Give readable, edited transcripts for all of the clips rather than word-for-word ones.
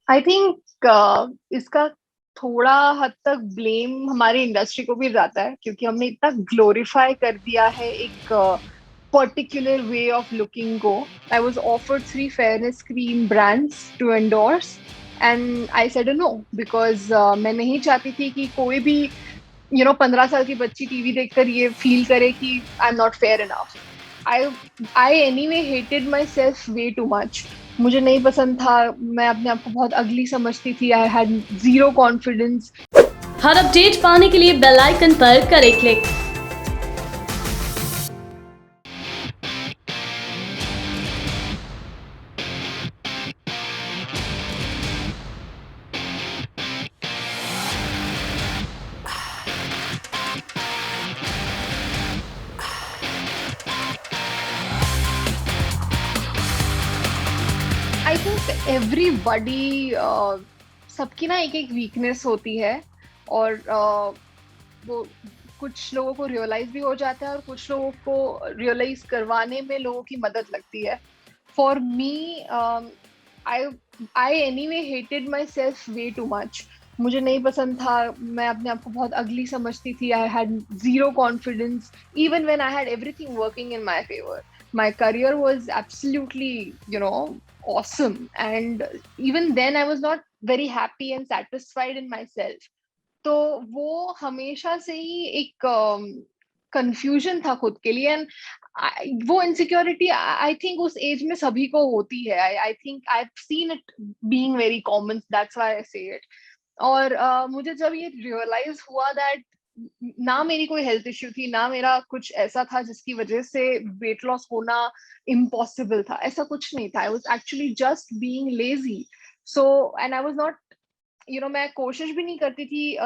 I think इसका थोड़ा हद तक ब्लेम हमारी इंडस्ट्री को भी जाता है क्योंकि हमने इतना ग्लोरीफाई कर दिया है एक पर्टिकुलर वे ऑफ लुकिंग को. I was offered 3 fairness cream brands to endorse and I said no because मैं नहीं चाहती थी कि कोई भी 15 साल की बच्ची टीवी देखकर ये फील करे कि I am not fair enough. I I anyway hated my self way too much. मुझे नहीं पसंद था. मैं अपने आप को बहुत अगली समझती थी. I had zero confidence. Her update पाने के लिए बेल आइकन पर करें क्लिक। आई थिंक एवरीबडी सबकी ना एक एक वीकनेस होती है. और वो कुछ लोगों को रियलाइज भी हो जाता है और कुछ लोगों को रियलाइज करवाने में लोगों की मदद लगती है. For me I I anyway hated my self way too much. मुझे नहीं पसंद था. मैं अपने आप को बहुत अगली समझती थी. I had zero confidence even when I had everything working in my favour. My career was absolutely, awesome. And even then, I was not very happy and satisfied in myself. तो वो हमेशा से ही एक कंफ्यूजन था खुद के लिए. And वो इनसिक्योरिटी आई थिंक उस एज में सभी को होती है. I think I have seen it being very common. That's why I से इट. और मुझे जब ये रियलाइज हुआ दैट ना मेरी कोई हेल्थ इश्यू थी ना मेरा कुछ ऐसा था जिसकी वजह से वेट लॉस होना इम्पॉसिबल था. ऐसा कुछ नहीं था. I was actually just being lazy. So and I was not मैं कोशिश भी नहीं करती थी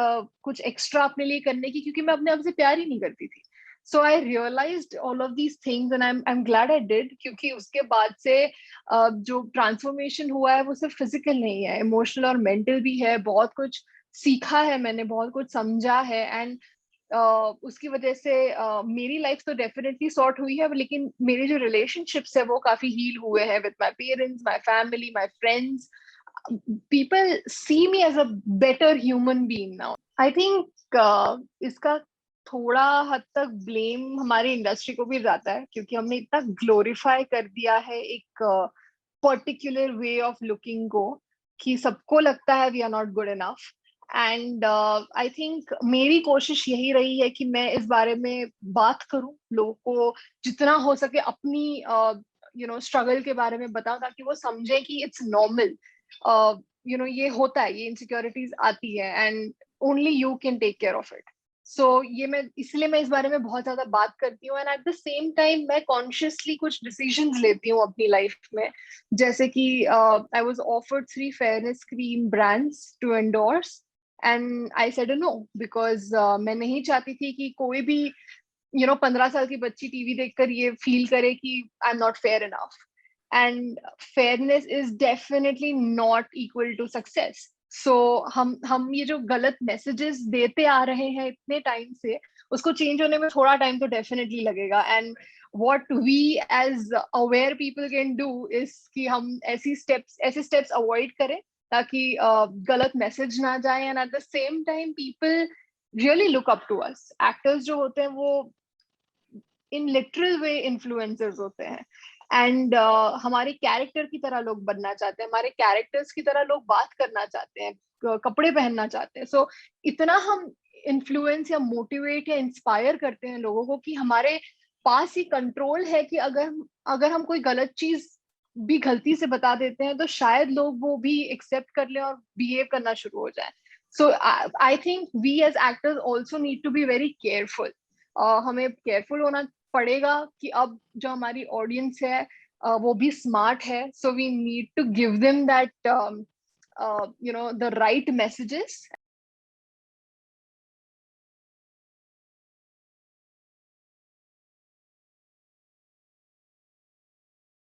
कुछ एक्स्ट्रा अपने लिए करने की क्योंकि मैं अपने आप से प्यार ही नहीं करती थी. So I realized all of these things and I am glad I did क्योंकि उसके बाद से जो ट्रांसफॉर्मेशन हुआ है वो सिर्फ फिजिकल नहीं है, इमोशनल और मेंटल भी है. बहुत कुछ सीखा है मैंने, बहुत कुछ समझा है. एंड उसकी वजह से मेरी लाइफ तो डेफिनेटली सॉर्ट हुई है लेकिन मेरे जो रिलेशनशिप्स है वो काफी हील हुए हैं with my parents, my family, my friends. People see me as a better human being now. I think इसका थोड़ा हद तक ब्लेम हमारी इंडस्ट्री को भी जाता है क्योंकि हमने इतना ग्लोरीफाई कर दिया है एक पर्टिकुलर वे ऑफ लुकिंग को कि सबको लगता है we are not good enough. And I think मेरी कोशिश यही रही है कि मैं इस बारे में बात करूं, लोगों को जितना हो सके अपनी स्ट्रगल के बारे में बताऊं ताकि वो समझे कि इट्स नॉर्मल. ये होता है, ये इनसिक्योरिटीज आती है and only you can take care of it. So ये मैं इसलिए मैं इस बारे में बहुत ज्यादा बात करती हूँ. And at the same time मैं कॉन्शियसली कुछ डिसीजंस लेती हूँ अपनी लाइफ में. जैसे कि I was offered 3 fairness cream brands to endorse and I said no because मैं नहीं चाहती थी कि कोई भी 15 साल की बच्ची टीवी देखकर ये फील करे कि I am not fair enough. And fairness is definitely not equal to success. So हम ये जो गलत मैसेजेस देते आ रहे हैं इतने टाइम से उसको चेंज होने में थोड़ा टाइम तो डेफिनेटली लगेगा. And what we as aware people can do is कि हम ऐसे स्टेप्स अवॉइड करें ताकि गलत मैसेज ना जाए. And at the same time people really look up to us. Actors जो होते हैं वो इन लिटरल वे इन्फ्लुएंसर्स होते हैं. एंड हमारे कैरेक्टर की तरह लोग बनना चाहते हैं, हमारे कैरेक्टर्स की तरह लोग बात करना चाहते हैं, कपड़े पहनना चाहते हैं. सो इतना हम इन्फ्लुएंस या मोटिवेट या इंस्पायर करते हैं लोगों को कि हमारे पास ही कंट्रोल है कि अगर हम कोई गलत चीज भी गलती से बता देते हैं तो शायद लोग वो भी एक्सेप्ट कर लें और बिहेव करना शुरू हो जाए. So I think we as actors also need to be very careful. हमें केयरफुल होना पड़ेगा कि अब जो हमारी ऑडियंस है वो भी स्मार्ट है. So we need to give them that the right messages